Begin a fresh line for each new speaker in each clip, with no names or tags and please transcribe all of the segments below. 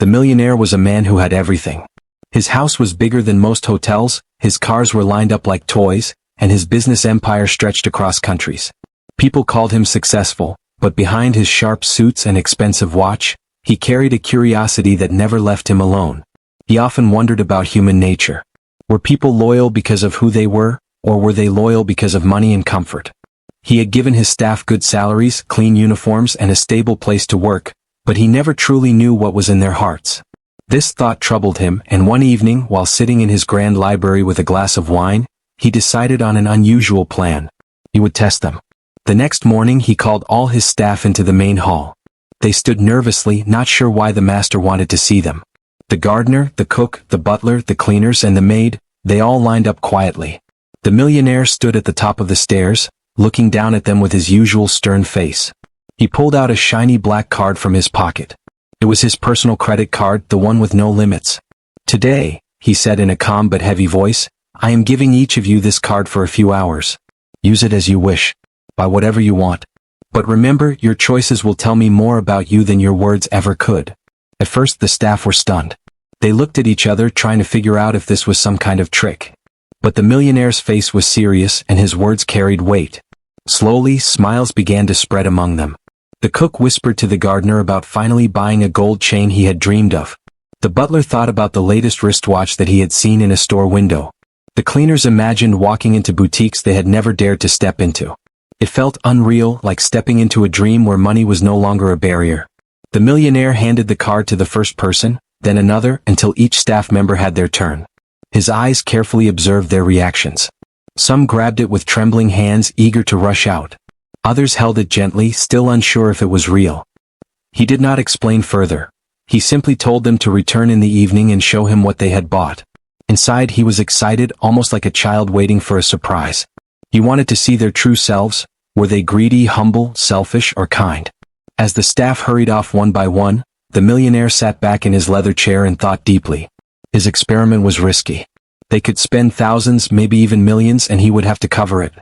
The millionaire was a man who had everything. His house was bigger than most hotels, his cars were lined up like toys, and his business empire stretched across countries. People called him successful, but behind his sharp suits and expensive watch, he carried a curiosity that never left him alone. He often wondered about human nature. Were people loyal because of who they were, or were they loyal because of money and comfort? He had given his staff good salaries, clean uniforms, and a stable place to work, but he never truly knew what was in their hearts. This thought troubled him, and one evening, while sitting in his grand library with a glass of wine, he decided on an unusual plan. He would test them. The next morning he called all his staff into the main hall. They stood nervously, not sure why the master wanted to see them. The gardener, the cook, the butler, the cleaners, and the maid, they all lined up quietly. The millionaire stood at the top of the stairs, looking down at them with his usual stern face. He pulled out a shiny black card from his pocket. It was his personal credit card, the one with no limits. "Today," he said in a calm but heavy voice, "I am giving each of you this card for a few hours. Use it as you wish. Buy whatever you want. But remember, your choices will tell me more about you than your words ever could." At first the staff were stunned. They looked at each other trying to figure out if this was some kind of trick. But the millionaire's face was serious and his words carried weight. Slowly, smiles began to spread among them. The cook whispered to the gardener about finally buying a gold chain he had dreamed of. The butler thought about the latest wristwatch that he had seen in a store window. The cleaners imagined walking into boutiques they had never dared to step into. It felt unreal, like stepping into a dream where money was no longer a barrier. The millionaire handed the card to the first person, then another, until each staff member had their turn. His eyes carefully observed their reactions. Some grabbed it with trembling hands, eager to rush out. Others held it gently, still unsure if it was real. He did not explain further. He simply told them to return in the evening and show him what they had bought. Inside he was excited, almost like a child waiting for a surprise. He wanted to see their true selves. Were they greedy, humble, selfish, or kind? As the staff hurried off one by one, the millionaire sat back in his leather chair and thought deeply. His experiment was risky. They could spend thousands, maybe even millions, and he would have to cover it.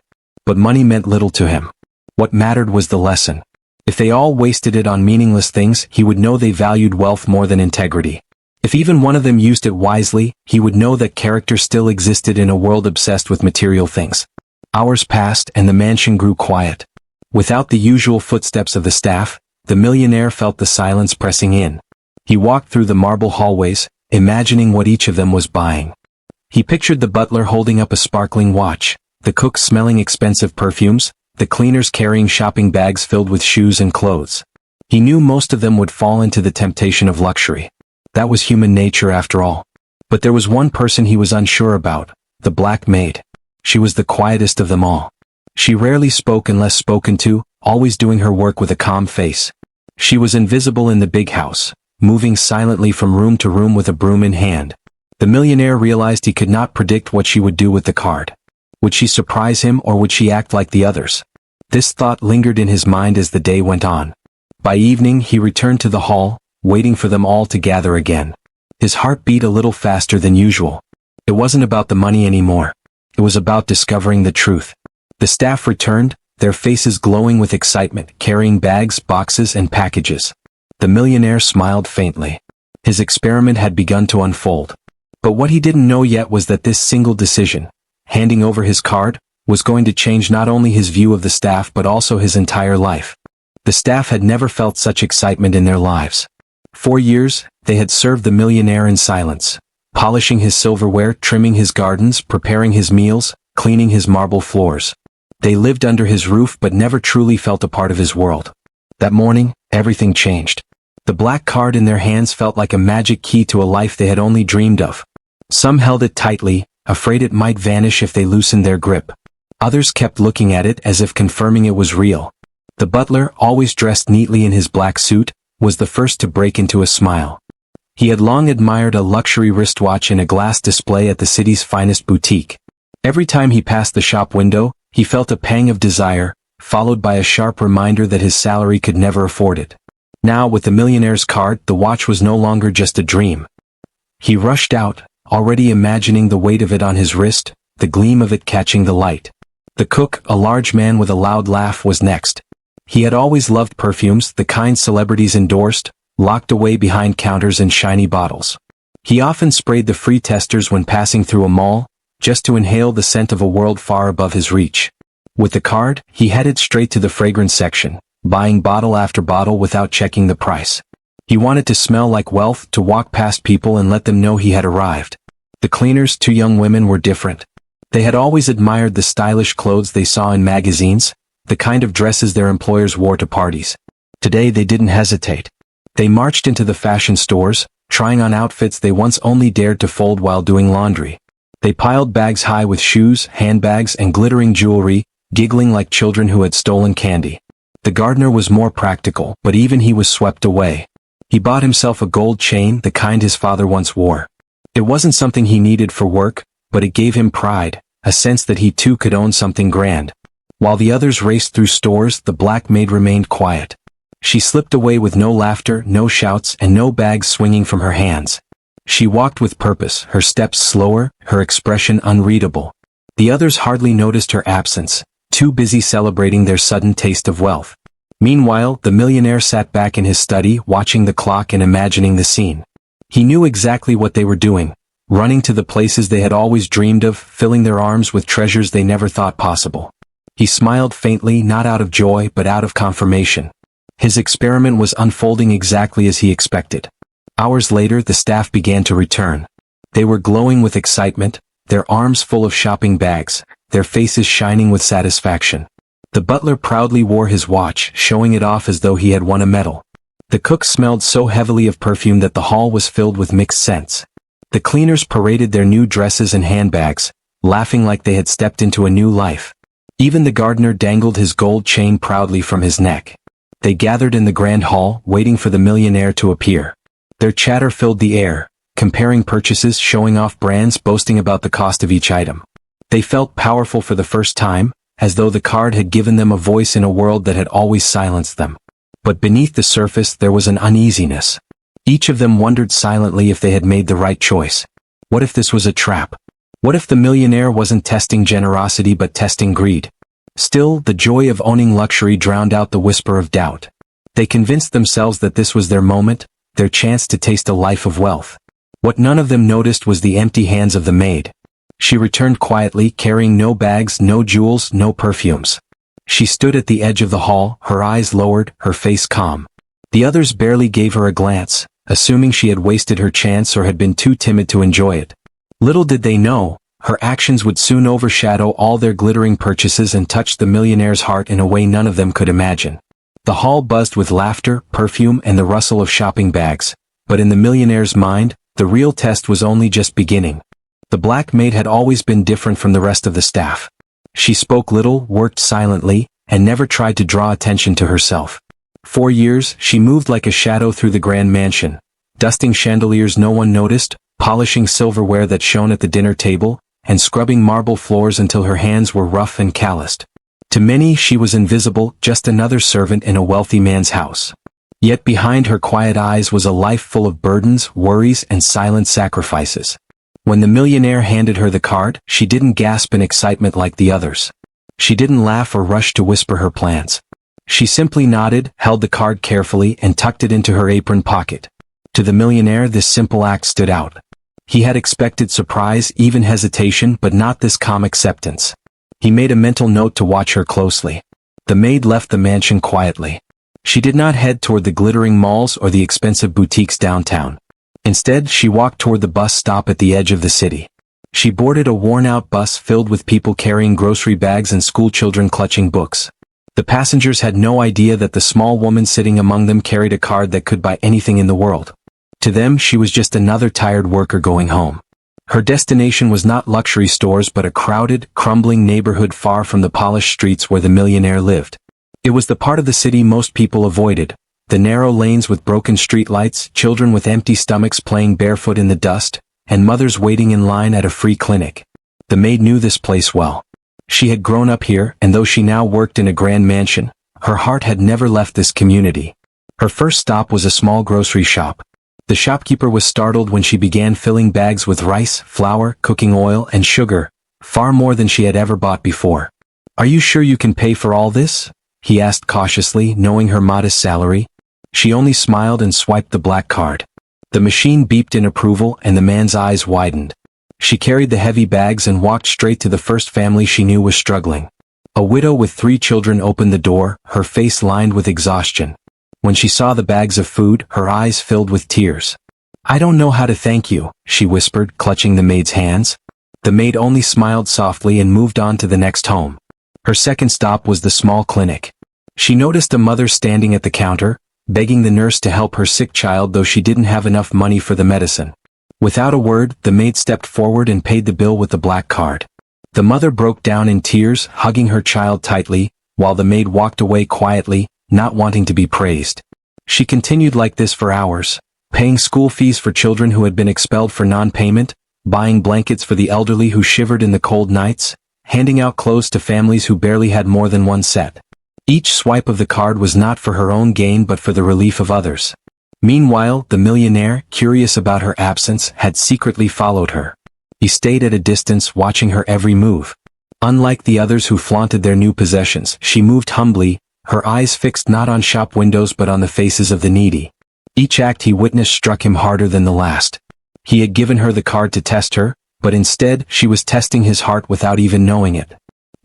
But money meant little to him. What mattered was the lesson. If they all wasted it on meaningless things, he would know they valued wealth more than integrity. If even one of them used it wisely, he would know that character still existed in a world obsessed with material things. Hours passed and the mansion grew quiet. Without the usual footsteps of the staff, the millionaire felt the silence pressing in. He walked through the marble hallways, imagining what each of them was buying. He pictured the butler holding up a sparkling watch, the cook smelling expensive perfumes, the cleaners carrying shopping bags filled with shoes and clothes. He knew most of them would fall into the temptation of luxury. That was human nature after all. But there was one person he was unsure about, the black maid. She was the quietest of them all. She rarely spoke unless spoken to, always doing her work with a calm face. She was invisible in the big house, moving silently from room to room with a broom in hand. The millionaire realized he could not predict what she would do with the card. Would she surprise him or would she act like the others? This thought lingered in his mind as the day went on. By evening he returned to the hall, waiting for them all to gather again. His heart beat a little faster than usual. It wasn't about the money anymore. It was about discovering the truth. The staff returned, their faces glowing with excitement, carrying bags, boxes, and packages. The millionaire smiled faintly. His experiment had begun to unfold. But what he didn't know yet was that this single decision, handing over his card, was going to change not only his view of the staff but also his entire life. The staff had never felt such excitement in their lives. For years, they had served the millionaire in silence, polishing his silverware, trimming his gardens, preparing his meals, cleaning his marble floors. They lived under his roof but never truly felt a part of his world. That morning, everything changed. The black card in their hands felt like a magic key to a life they had only dreamed of. Some held it tightly, afraid it might vanish if they loosened their grip. Others kept looking at it as if confirming it was real. The butler, always dressed neatly in his black suit, was the first to break into a smile. He had long admired a luxury wristwatch in a glass display at the city's finest boutique. Every time he passed the shop window, he felt a pang of desire, followed by a sharp reminder that his salary could never afford it. Now, with the millionaire's card, the watch was no longer just a dream. He rushed out, already imagining the weight of it on his wrist, the gleam of it catching the light. The cook, a large man with a loud laugh, was next. He had always loved perfumes, the kind celebrities endorsed, locked away behind counters and shiny bottles. He often sprayed the free testers when passing through a mall, just to inhale the scent of a world far above his reach. With the card, he headed straight to the fragrance section, buying bottle after bottle without checking the price. He wanted to smell like wealth, to walk past people and let them know he had arrived. The cleaners, 2 young women, were different. They had always admired the stylish clothes they saw in magazines, the kind of dresses their employers wore to parties. Today they didn't hesitate. They marched into the fashion stores, trying on outfits they once only dared to fold while doing laundry. They piled bags high with shoes, handbags, and glittering jewelry, giggling like children who had stolen candy. The gardener was more practical, but even he was swept away. He bought himself a gold chain, the kind his father once wore. It wasn't something he needed for work, but it gave him pride, a sense that he too could own something grand. While the others raced through stores, the black maid remained quiet. She slipped away with no laughter, no shouts, and no bags swinging from her hands. She walked with purpose, her steps slower, her expression unreadable. The others hardly noticed her absence, too busy celebrating their sudden taste of wealth. Meanwhile, the millionaire sat back in his study, watching the clock and imagining the scene. He knew exactly what they were doing, running to the places they had always dreamed of, filling their arms with treasures they never thought possible. He smiled faintly, not out of joy but out of confirmation. His experiment was unfolding exactly as he expected. Hours later, the staff began to return. They were glowing with excitement, their arms full of shopping bags, their faces shining with satisfaction. The butler proudly wore his watch, showing it off as though he had won a medal. The cook smelled so heavily of perfume that the hall was filled with mixed scents. The cleaners paraded their new dresses and handbags, laughing like they had stepped into a new life. Even the gardener dangled his gold chain proudly from his neck. They gathered in the grand hall, waiting for the millionaire to appear. Their chatter filled the air, comparing purchases, showing off brands, boasting about the cost of each item. They felt powerful for the first time, as though the card had given them a voice in a world that had always silenced them. But beneath the surface there was an uneasiness. Each of them wondered silently if they had made the right choice. What if this was a trap? What if the millionaire wasn't testing generosity but testing greed? Still, the joy of owning luxury drowned out the whisper of doubt. They convinced themselves that this was their moment, their chance to taste a life of wealth. What none of them noticed was the empty hands of the maid. She returned quietly, carrying no bags, no jewels, no perfumes. She stood at the edge of the hall, her eyes lowered, her face calm. The others barely gave her a glance, assuming she had wasted her chance or had been too timid to enjoy it. Little did they know, her actions would soon overshadow all their glittering purchases and touch the millionaire's heart in a way none of them could imagine. The hall buzzed with laughter, perfume, and the rustle of shopping bags, but in the millionaire's mind, the real test was only just beginning. The black maid had always been different from the rest of the staff. She spoke little, worked silently, and never tried to draw attention to herself. For years, she moved like a shadow through the grand mansion, dusting chandeliers no one noticed, polishing silverware that shone at the dinner table, and scrubbing marble floors until her hands were rough and calloused. To many she was invisible, just another servant in a wealthy man's house. Yet behind her quiet eyes was a life full of burdens, worries, and silent sacrifices. When the millionaire handed her the card, she didn't gasp in excitement like the others. She didn't laugh or rush to whisper her plans. She simply nodded, held the card carefully, and tucked it into her apron pocket. To the millionaire, this simple act stood out. He had expected surprise, even hesitation, but not this calm acceptance. He made a mental note to watch her closely. The maid left the mansion quietly. She did not head toward the glittering malls or the expensive boutiques downtown. Instead, she walked toward the bus stop at the edge of the city. She boarded a worn-out bus filled with people carrying grocery bags and schoolchildren clutching books. The passengers had no idea that the small woman sitting among them carried a card that could buy anything in the world. To them, she was just another tired worker going home. Her destination was not luxury stores but a crowded, crumbling neighborhood far from the polished streets where the millionaire lived. It was the part of the city most people avoided. The narrow lanes with broken streetlights, children with empty stomachs playing barefoot in the dust, and mothers waiting in line at a free clinic. The maid knew this place well. She had grown up here, and though she now worked in a grand mansion, her heart had never left this community. Her first stop was a small grocery shop. The shopkeeper was startled when she began filling bags with rice, flour, cooking oil, and sugar, far more than she had ever bought before. "Are you sure you can pay for all this?" he asked cautiously, knowing her modest salary. She only smiled and swiped the black card. The machine beeped in approval and the man's eyes widened. She carried the heavy bags and walked straight to the first family she knew was struggling. A widow with 3 children opened the door, her face lined with exhaustion. When she saw the bags of food, her eyes filled with tears. "I don't know how to thank you," she whispered, clutching the maid's hands. The maid only smiled softly and moved on to the next home. Her second stop was the small clinic. She noticed a mother standing at the counter, begging the nurse to help her sick child though she didn't have enough money for the medicine. Without a word, the maid stepped forward and paid the bill with the black card. The mother broke down in tears, hugging her child tightly, while the maid walked away quietly, not wanting to be praised. She continued like this for hours, paying school fees for children who had been expelled for non-payment, buying blankets for the elderly who shivered in the cold nights, handing out clothes to families who barely had more than one set. Each swipe of the card was not for her own gain but for the relief of others. Meanwhile, the millionaire, curious about her absence, had secretly followed her. He stayed at a distance, watching her every move. Unlike the others who flaunted their new possessions, she moved humbly, her eyes fixed not on shop windows but on the faces of the needy. Each act he witnessed struck him harder than the last. He had given her the card to test her, but instead she was testing his heart without even knowing it.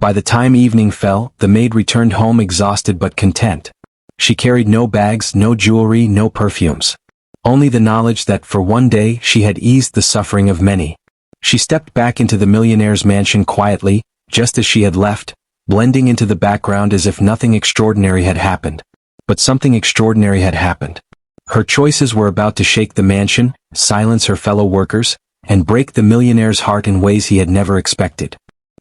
By the time evening fell, the maid returned home exhausted but content. She carried no bags, no jewelry, no perfumes. Only the knowledge that for one day she had eased the suffering of many. She stepped back into the millionaire's mansion quietly, just as she had left, blending into the background as if nothing extraordinary had happened. But something extraordinary had happened. Her choices were about to shake the mansion, silence her fellow workers, and break the millionaire's heart in ways he had never expected.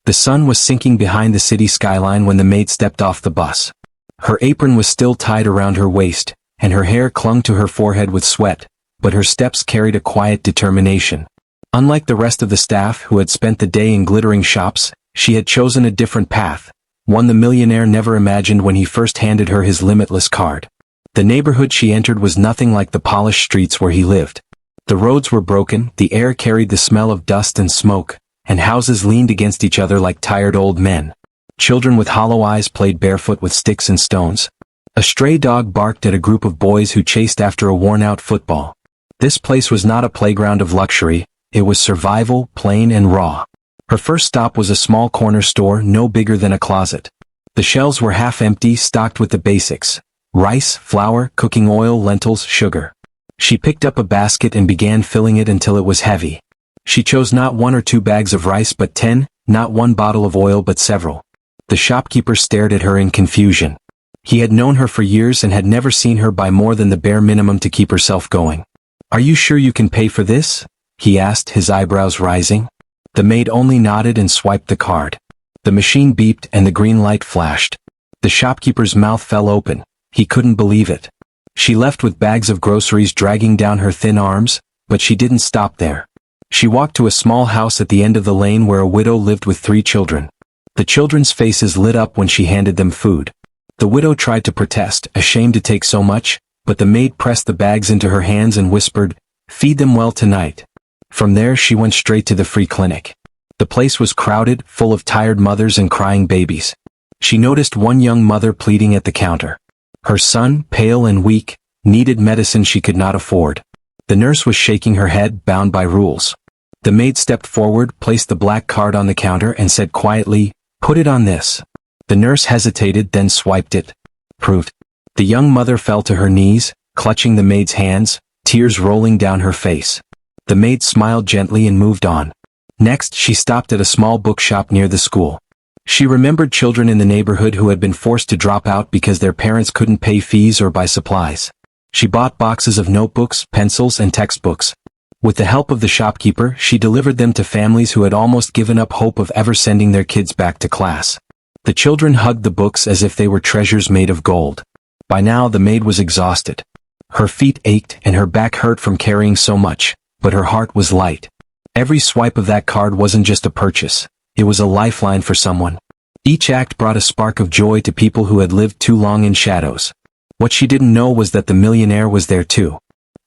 The sun was sinking behind the city skyline when the maid stepped off the bus. Her apron was still tied around her waist, and her hair clung to her forehead with sweat, but her steps carried a quiet determination. Unlike the rest of the staff who had spent the day in glittering shops, she had chosen a different path, one the millionaire never imagined when he first handed her his limitless card. The neighborhood she entered was nothing like the polished streets where he lived. The roads were broken, the air carried the smell of dust and smoke, and houses leaned against each other like tired old men. Children with hollow eyes played barefoot with sticks and stones. A stray dog barked at a group of boys who chased after a worn-out football. This place was not a playground of luxury, it was survival, plain and raw. Her first stop was a small corner store no bigger than a closet. The shelves were half empty, stocked with the basics: rice, flour, cooking oil, lentils, sugar. She picked up a basket and began filling it until it was heavy. She chose not 1 or 2 bags of rice but 10, not 1 bottle of oil but several. The shopkeeper stared at her in confusion. He had known her for years and had never seen her buy more than the bare minimum to keep herself going. "Are you sure you can pay for this?" he asked, his eyebrows rising. The maid only nodded and swiped the card. The machine beeped and the green light flashed. The shopkeeper's mouth fell open. He couldn't believe it. She left with bags of groceries dragging down her thin arms, but she didn't stop there. She walked to a small house at the end of the lane where a widow lived with 3 children. The children's faces lit up when she handed them food. The widow tried to protest, ashamed to take so much, but the maid pressed the bags into her hands and whispered, "Feed them well tonight." From there she went straight to the free clinic. The place was crowded, full of tired mothers and crying babies. She noticed one young mother pleading at the counter. Her son, pale and weak, needed medicine she could not afford. The nurse was shaking her head, bound by rules. The maid stepped forward, placed the black card on the counter and said quietly, "Put it on this." The nurse hesitated, then swiped it. Proved. The young mother fell to her knees, clutching the maid's hands, tears rolling down her face. The maid smiled gently and moved on. Next, she stopped at a small bookshop near the school. She remembered children in the neighborhood who had been forced to drop out because their parents couldn't pay fees or buy supplies. She bought boxes of notebooks, pencils, and textbooks. With the help of the shopkeeper, she delivered them to families who had almost given up hope of ever sending their kids back to class. The children hugged the books as if they were treasures made of gold. By now the maid was exhausted. Her feet ached and her back hurt from carrying so much, but her heart was light. Every swipe of that card wasn't just a purchase, it was a lifeline for someone. Each act brought a spark of joy to people who had lived too long in shadows. What she didn't know was that the millionaire was there too.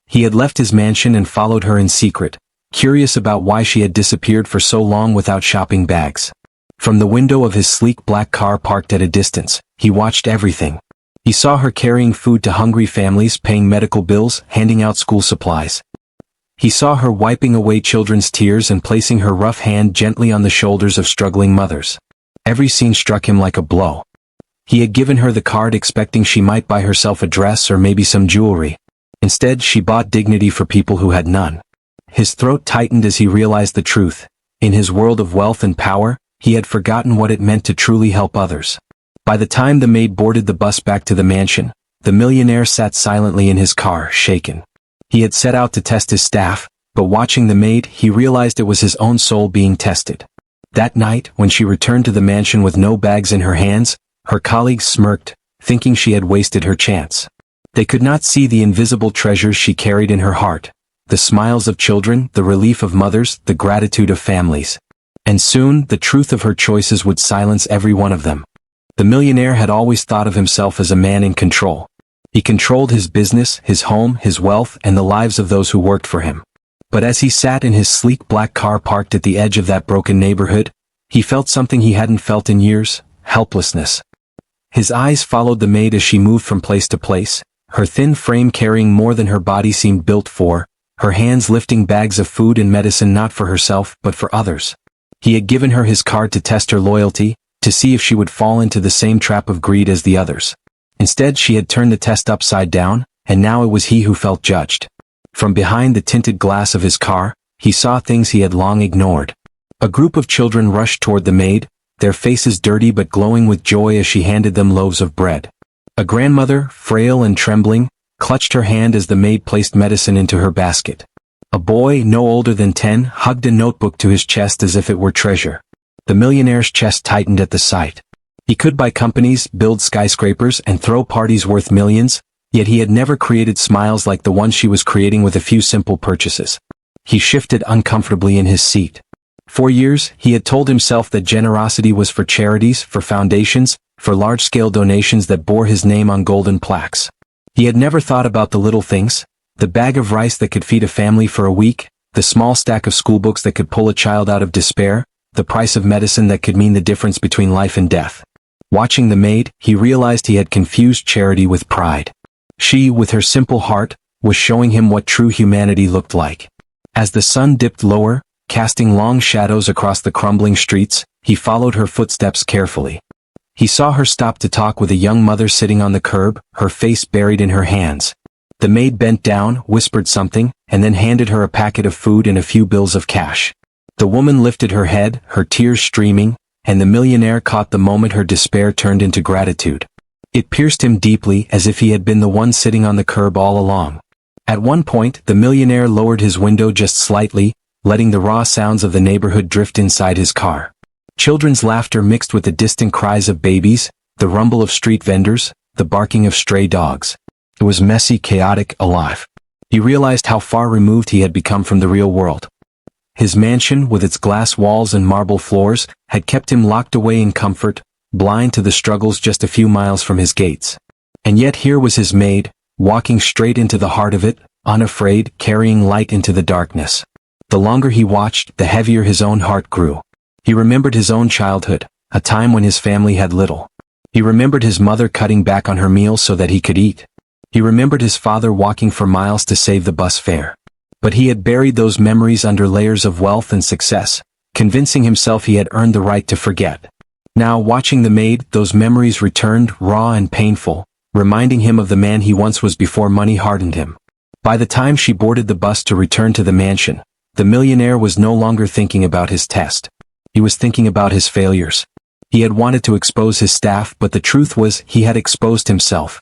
He had left his mansion and followed her in secret, curious about why she had disappeared for so long without shopping bags. From the window of his sleek black car parked at a distance, he watched everything. He saw her carrying food to hungry families, paying medical bills, handing out school supplies. He saw her wiping away children's tears and placing her rough hand gently on the shoulders of struggling mothers. Every scene struck him like a blow. He had given her the card expecting she might buy herself a dress or maybe some jewelry. Instead, she bought dignity for people who had none. His throat tightened as he realized the truth. In his world of wealth and power, he had forgotten what it meant to truly help others. By the time the maid boarded the bus back to the mansion, the millionaire sat silently in his car, shaken. He had set out to test his staff, but watching the maid, he realized it was his own soul being tested. That night, when she returned to the mansion with no bags in her hands, her colleagues smirked, thinking she had wasted her chance. They could not see the invisible treasures she carried in her heart, the smiles of children, the relief of mothers, the gratitude of families. And soon, the truth of her choices would silence every one of them. The millionaire had always thought of himself as a man in control. He controlled his business, his home, his wealth, and the lives of those who worked for him. But as he sat in his sleek black car parked at the edge of that broken neighborhood, he felt something he hadn't felt in years: helplessness. His eyes followed the maid as she moved from place to place, her thin frame carrying more than her body seemed built for, her hands lifting bags of food and medicine not for herself but for others. He had given her his card to test her loyalty, to see if she would fall into the same trap of greed as the others. Instead, she had turned the test upside down, and now it was he who felt judged. From behind the tinted glass of his car, he saw things he had long ignored. A group of children rushed toward the maid, their faces dirty but glowing with joy as she handed them loaves of bread. A grandmother, frail and trembling, clutched her hand as the maid placed medicine into her basket. A boy, no older than 10, hugged a notebook to his chest as if it were treasure. The millionaire's chest tightened at the sight. He could buy companies, build skyscrapers, and throw parties worth millions, yet he had never created smiles like the one she was creating with a few simple purchases. He shifted uncomfortably in his seat. For years, he had told himself that generosity was for charities, for foundations, for large-scale donations that bore his name on golden plaques. He had never thought about the little things: the bag of rice that could feed a family for a week, the small stack of schoolbooks that could pull a child out of despair, the price of medicine that could mean the difference between life and death. Watching the maid, he realized he had confused charity with pride. She, with her simple heart, was showing him what true humanity looked like. As the sun dipped lower, casting long shadows across the crumbling streets, he followed her footsteps carefully. He saw her stop to talk with a young mother sitting on the curb, her face buried in her hands. The maid bent down, whispered something, and then handed her a packet of food and a few bills of cash. The woman lifted her head, her tears streaming, and the millionaire caught the moment her despair turned into gratitude. It pierced him deeply, as if he had been the one sitting on the curb all along. At one point, the millionaire lowered his window just slightly, letting the raw sounds of the neighborhood drift inside his car. Children's laughter mixed with the distant cries of babies, the rumble of street vendors, the barking of stray dogs. It was messy, chaotic, alive. He realized how far removed he had become from the real world. His mansion, with its glass walls and marble floors, had kept him locked away in comfort, blind to the struggles just a few miles from his gates. And yet here was his maid, walking straight into the heart of it, unafraid, carrying light into the darkness. The longer he watched, the heavier his own heart grew. He remembered his own childhood, a time when his family had little. He remembered his mother cutting back on her meals so that he could eat. He remembered his father walking for miles to save the bus fare. But he had buried those memories under layers of wealth and success, convincing himself he had earned the right to forget. Now, watching the maid, those memories returned, raw and painful, reminding him of the man he once was before money hardened him. By the time she boarded the bus to return to the mansion, the millionaire was no longer thinking about his test. He was thinking about his failures. He had wanted to expose his staff, but the truth was he had exposed himself.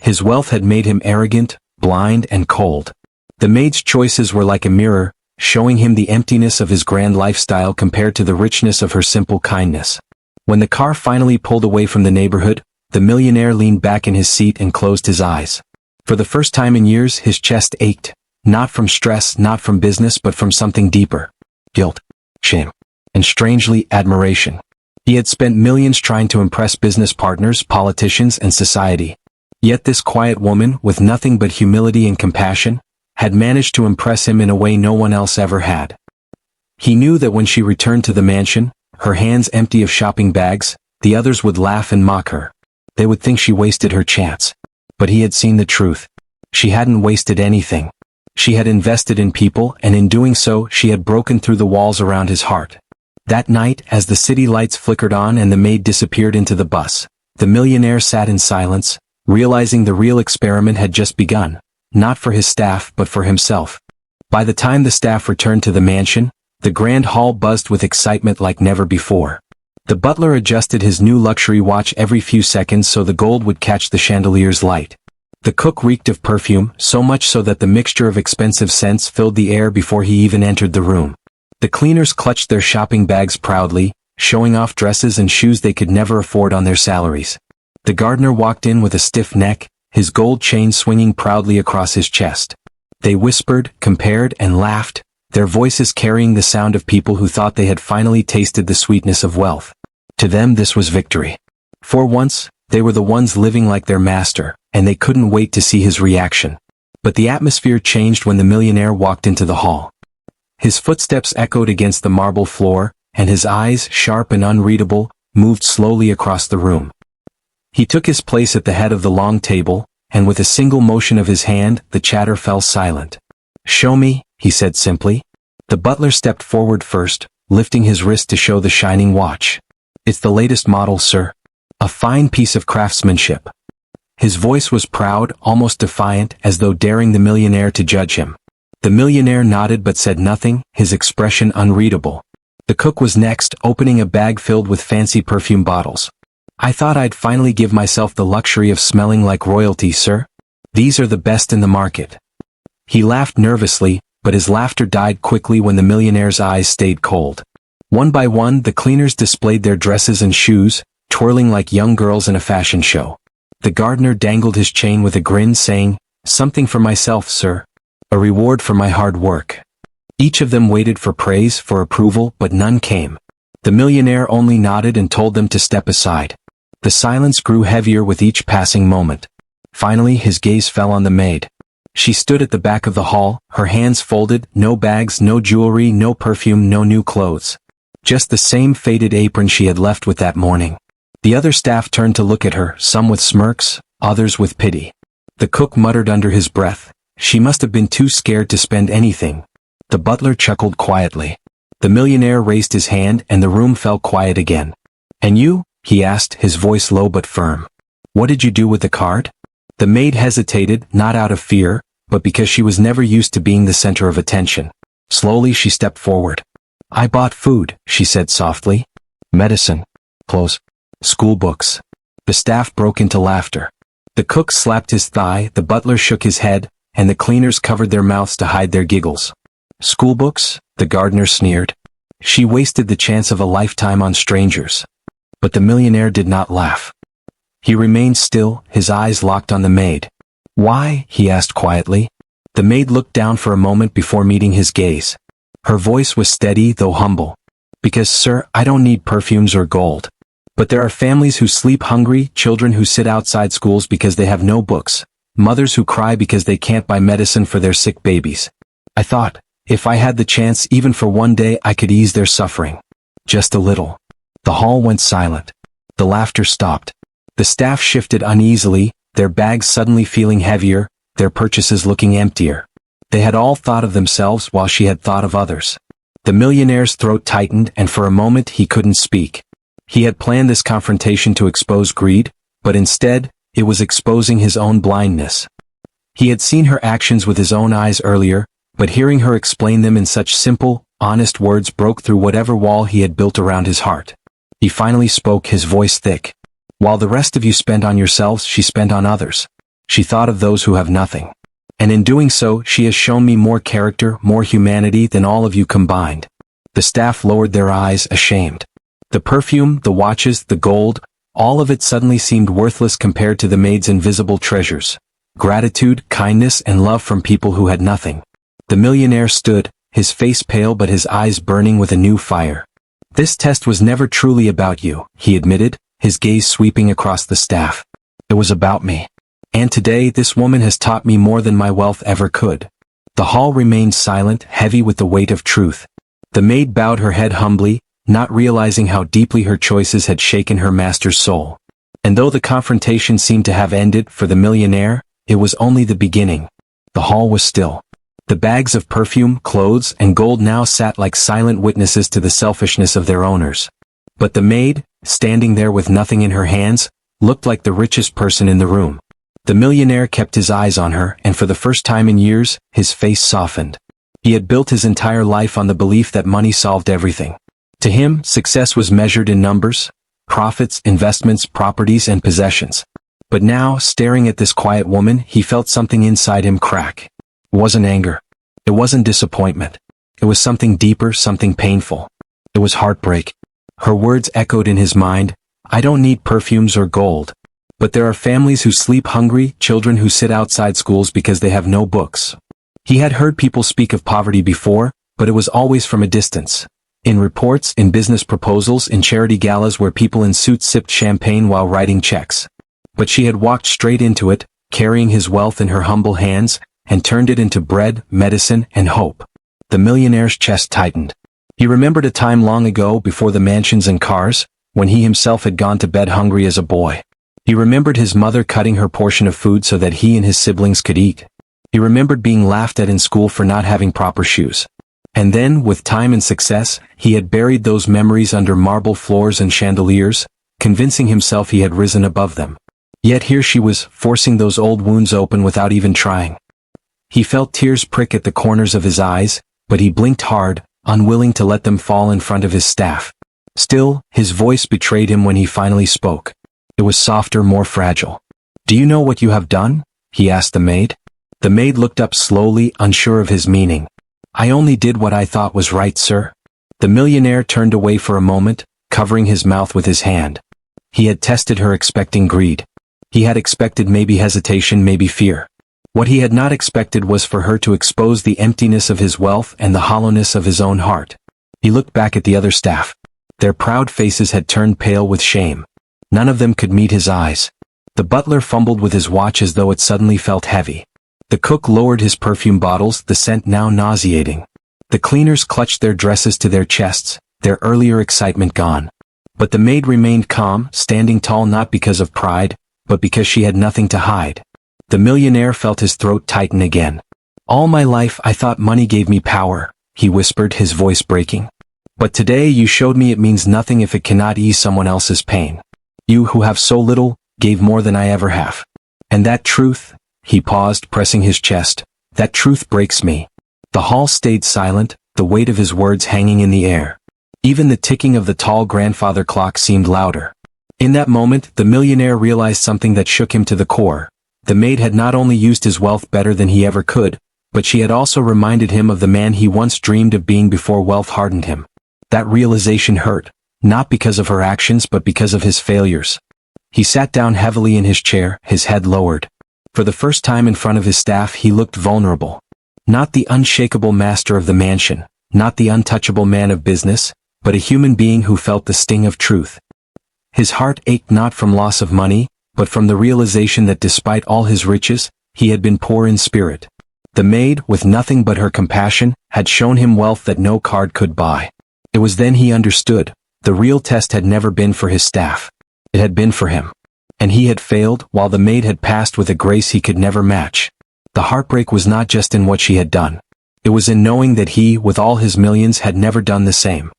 His wealth had made him arrogant, blind, and cold. The maid's choices were like a mirror, showing him the emptiness of his grand lifestyle compared to the richness of her simple kindness. When the car finally pulled away from the neighborhood, the millionaire leaned back in his seat and closed his eyes. For the first time in years, his chest ached, not from stress, not from business, but from something deeper: guilt, shame, and strangely, admiration. He had spent millions trying to impress business partners, politicians, and society. Yet this quiet woman, with nothing but humility and compassion, had managed to impress him in a way no one else ever had. He knew that when she returned to the mansion, her hands empty of shopping bags, the others would laugh and mock her. They would think she wasted her chance. But he had seen the truth. She hadn't wasted anything. She had invested in people, and in doing so, she had broken through the walls around his heart. That night, as the city lights flickered on and the maid disappeared into the bus, the millionaire sat in silence, realizing the real experiment had just begun, not for his staff but for himself. By the time the staff returned to the mansion, the grand hall buzzed with excitement like never before. The butler adjusted his new luxury watch every few seconds so the gold would catch the chandelier's light. The cook reeked of perfume, so much so that the mixture of expensive scents filled the air before he even entered the room. The cleaners clutched their shopping bags proudly, showing off dresses and shoes they could never afford on their salaries. The gardener walked in with a stiff neck, his gold chain swinging proudly across his chest. They whispered, compared, and laughed, their voices carrying the sound of people who thought they had finally tasted the sweetness of wealth. To them this was victory. For once, they were the ones living like their master, and they couldn't wait to see his reaction. But the atmosphere changed when the millionaire walked into the hall. His footsteps echoed against the marble floor, and his eyes, sharp and unreadable, moved slowly across the room. He took his place at the head of the long table, and with a single motion of his hand, the chatter fell silent. "Show me," he said simply. The butler stepped forward first, lifting his wrist to show the shining watch. "It's the latest model, sir. A fine piece of craftsmanship." His voice was proud, almost defiant, as though daring the millionaire to judge him. The millionaire nodded but said nothing, his expression unreadable. The cook was next, opening a bag filled with fancy perfume bottles. "I thought I'd finally give myself the luxury of smelling like royalty, sir. These are the best in the market." He laughed nervously, but his laughter died quickly when the millionaire's eyes stayed cold. One by one, the cleaners displayed their dresses and shoes, twirling like young girls in a fashion show. The gardener dangled his chain with a grin, saying, "Something for myself, sir. A reward for my hard work." Each of them waited for praise, for approval, but none came. The millionaire only nodded and told them to step aside. The silence grew heavier with each passing moment. Finally, his gaze fell on the maid. She stood at the back of the hall, her hands folded, no bags, no jewelry, no perfume, no new clothes. Just the same faded apron she had left with that morning. The other staff turned to look at her, some with smirks, others with pity. The cook muttered under his breath, "She must have been too scared to spend anything." The butler chuckled quietly. The millionaire raised his hand and the room fell quiet again. "And you?" he asked, his voice low but firm. "What did you do with the card?" The maid hesitated, not out of fear, but because she was never used to being the center of attention. Slowly she stepped forward. "I bought food," she said softly. "Medicine. Clothes. School books." The staff broke into laughter. The cook slapped his thigh, the butler shook his head, and the cleaners covered their mouths to hide their giggles. "School books?" the gardener sneered. "She wasted the chance of a lifetime on strangers." But the millionaire did not laugh. He remained still, his eyes locked on the maid. "Why?" he asked quietly. The maid looked down for a moment before meeting his gaze. Her voice was steady though humble. "Because, sir, I don't need perfumes or gold. But there are families who sleep hungry, children who sit outside schools because they have no books, mothers who cry because they can't buy medicine for their sick babies. I thought, if I had the chance even for one day I could ease their suffering. Just a little." The hall went silent. The laughter stopped. The staff shifted uneasily, their bags suddenly feeling heavier, their purchases looking emptier. They had all thought of themselves while she had thought of others. The millionaire's throat tightened and for a moment he couldn't speak. He had planned this confrontation to expose greed, but instead, it was exposing his own blindness. He had seen her actions with his own eyes earlier, but hearing her explain them in such simple, honest words broke through whatever wall he had built around his heart. He finally spoke, his voice thick. "While the rest of you spent on yourselves, she spent on others. She thought of those who have nothing. And in doing so, she has shown me more character, more humanity than all of you combined." The staff lowered their eyes, ashamed. The perfume, the watches, the gold, all of it suddenly seemed worthless compared to the maid's invisible treasures. Gratitude, kindness, and love from people who had nothing. The millionaire stood, his face pale but his eyes burning with a new fire. "This test was never truly about you," he admitted, his gaze sweeping across the staff. "It was about me. And today this woman has taught me more than my wealth ever could." The hall remained silent, heavy with the weight of truth. The maid bowed her head humbly, not realizing how deeply her choices had shaken her master's soul. And though the confrontation seemed to have ended for the millionaire, it was only the beginning. The hall was still. The bags of perfume, clothes, and gold now sat like silent witnesses to the selfishness of their owners. But the maid, standing there with nothing in her hands, looked like the richest person in the room. The millionaire kept his eyes on her, and for the first time in years, his face softened. He had built his entire life on the belief that money solved everything. To him, success was measured in numbers, profits, investments, properties, and possessions. But now, staring at this quiet woman, he felt something inside him crack. It wasn't anger. It wasn't disappointment. It was something deeper, something painful. It was heartbreak. Her words echoed in his mind, "I don't need perfumes or gold. But there are families who sleep hungry, children who sit outside schools because they have no books." He had heard people speak of poverty before, but it was always from a distance. In reports, in business proposals, in charity galas where people in suits sipped champagne while writing checks. But she had walked straight into it, carrying his wealth in her humble hands, and turned it into bread, medicine, and hope. The millionaire's chest tightened. He remembered a time long ago, before the mansions and cars, when he himself had gone to bed hungry as a boy. He remembered his mother cutting her portion of food so that he and his siblings could eat. He remembered being laughed at in school for not having proper shoes. And then, with time and success, he had buried those memories under marble floors and chandeliers, convincing himself he had risen above them. Yet here she was, forcing those old wounds open without even trying. He felt tears prick at the corners of his eyes, but he blinked hard, unwilling to let them fall in front of his staff. Still, his voice betrayed him when he finally spoke. It was softer, more fragile. "Do you know what you have done?" he asked the maid. The maid looked up slowly, unsure of his meaning. "I only did what I thought was right, sir." The millionaire turned away for a moment, covering his mouth with his hand. He had tested her expecting greed. He had expected maybe hesitation, maybe fear. What he had not expected was for her to expose the emptiness of his wealth and the hollowness of his own heart. He looked back at the other staff. Their proud faces had turned pale with shame. None of them could meet his eyes. The butler fumbled with his watch as though it suddenly felt heavy. The cook lowered his perfume bottles, the scent now nauseating. The cleaners clutched their dresses to their chests, their earlier excitement gone. But the maid remained calm, standing tall not because of pride, but because she had nothing to hide. The millionaire felt his throat tighten again. "All my life I thought money gave me power," he whispered, his voice breaking. "But today you showed me it means nothing if it cannot ease someone else's pain. You who have so little, gave more than I ever have. And that truth," he paused, pressing his chest, "that truth breaks me." The hall stayed silent, the weight of his words hanging in the air. Even the ticking of the tall grandfather clock seemed louder. In that moment, the millionaire realized something that shook him to the core. The maid had not only used his wealth better than he ever could, but she had also reminded him of the man he once dreamed of being before wealth hardened him. That realization hurt, not because of her actions but because of his failures. He sat down heavily in his chair, his head lowered. For the first time in front of his staff he looked vulnerable. Not the unshakable master of the mansion, not the untouchable man of business, but a human being who felt the sting of truth. His heart ached not from loss of money, but from the realization that despite all his riches, he had been poor in spirit. The maid, with nothing but her compassion, had shown him wealth that no card could buy. It was then he understood. The real test had never been for his staff. It had been for him. And he had failed, while the maid had passed with a grace he could never match. The heartbreak was not just in what she had done. It was in knowing that he, with all his millions, had never done the same.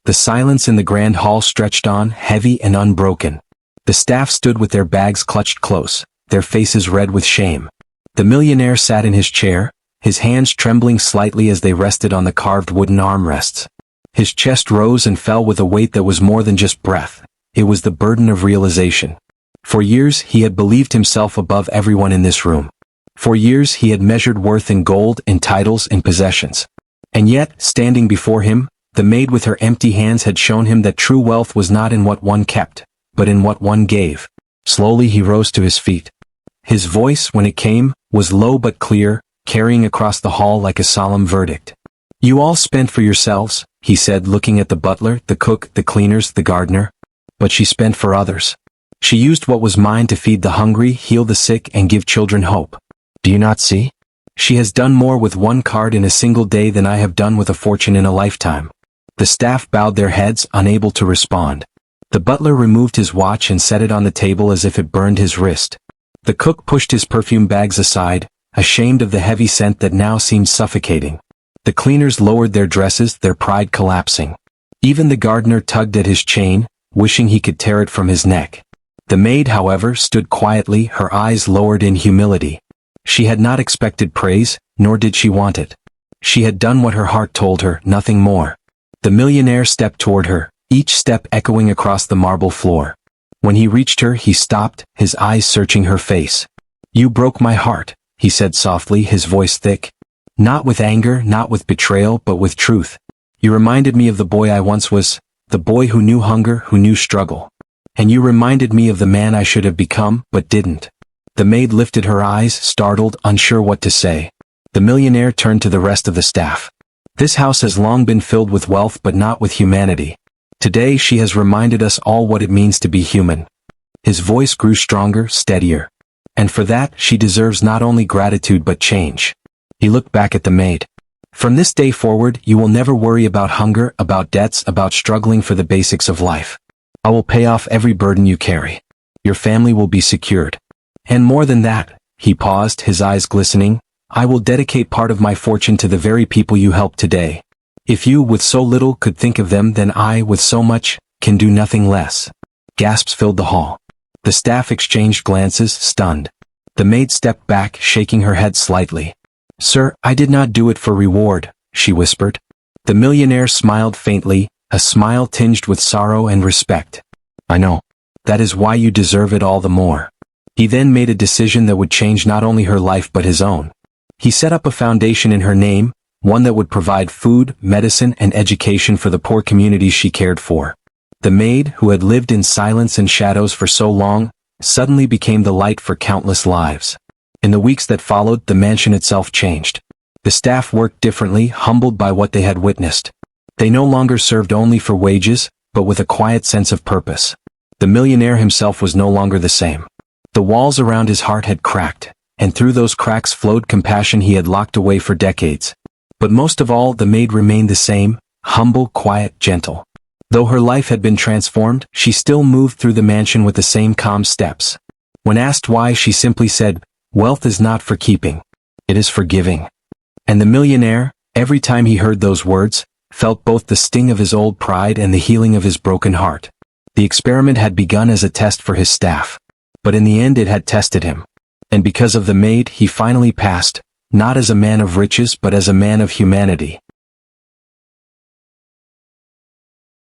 The silence in the grand hall stretched on, heavy and unbroken. The staff stood with their bags clutched close, their faces red with shame. The millionaire sat in his chair, his hands trembling slightly as they rested on the carved wooden armrests. His chest rose and fell with a weight that was more than just breath. It was the burden of realization. For years he had believed himself above everyone in this room. For years he had measured worth in gold, in titles, in possessions. And yet, standing before him, the maid with her empty hands had shown him that true wealth was not in what one kept, but in what one gave. Slowly he rose to his feet. His voice, when it came, was low but clear, carrying across the hall like a solemn verdict. "You all spent for yourselves," he said, looking at the butler, the cook, the cleaners, the gardener. "But she spent for others. She used what was mine to feed the hungry, heal the sick, and give children hope. Do you not see? She has done more with one card in a single day than I have done with a fortune in a lifetime." The staff bowed their heads, unable to respond. The butler removed his watch and set it on the table as if it burned his wrist. The cook pushed his perfume bags aside, ashamed of the heavy scent that now seemed suffocating. The cleaners lowered their dresses, their pride collapsing. Even the gardener tugged at his chain, wishing he could tear it from his neck. The maid, however, stood quietly, her eyes lowered in humility. She had not expected praise, nor did she want it. She had done what her heart told her, nothing more. The millionaire stepped toward her, each step echoing across the marble floor. When he reached her, he stopped, his eyes searching her face. "You broke my heart," he said softly, his voice thick. "Not with anger, not with betrayal, but with truth. You reminded me of the boy I once was, the boy who knew hunger, who knew struggle. And you reminded me of the man I should have become, but didn't." The maid lifted her eyes, startled, unsure what to say. The millionaire turned to the rest of the staff. "This house has long been filled with wealth but not with humanity. Today she has reminded us all what it means to be human." His voice grew stronger, steadier. "And for that, she deserves not only gratitude but change." He looked back at the maid. "From this day forward, you will never worry about hunger, about debts, about struggling for the basics of life. I will pay off every burden you carry. Your family will be secured. And more than that," he paused, his eyes glistening, "I will dedicate part of my fortune to the very people you helped today. If you, with so little, could think of them, then I, with so much, can do nothing less." Gasps filled the hall. The staff exchanged glances, stunned. The maid stepped back, shaking her head slightly. "Sir, I did not do it for reward," she whispered. The millionaire smiled faintly, a smile tinged with sorrow and respect. "I know. That is why you deserve it all the more." He then made a decision that would change not only her life but his own. He set up a foundation in her name, one that would provide food, medicine, and education for the poor communities she cared for. The maid, who had lived in silence and shadows for so long, suddenly became the light for countless lives. In the weeks that followed, the mansion itself changed. The staff worked differently, humbled by what they had witnessed. They no longer served only for wages, but with a quiet sense of purpose. The millionaire himself was no longer the same. The walls around his heart had cracked, and through those cracks flowed compassion he had locked away for decades. But most of all, the maid remained the same, humble, quiet, gentle. Though her life had been transformed, she still moved through the mansion with the same calm steps. When asked why, she simply said, "Wealth is not for keeping. It is for giving." And the millionaire, every time he heard those words, felt both the sting of his old pride and the healing of his broken heart. The experiment had begun as a test for his staff. But in the end it had tested him. And because of the maid, he finally passed, not as a man of riches but as a man of humanity.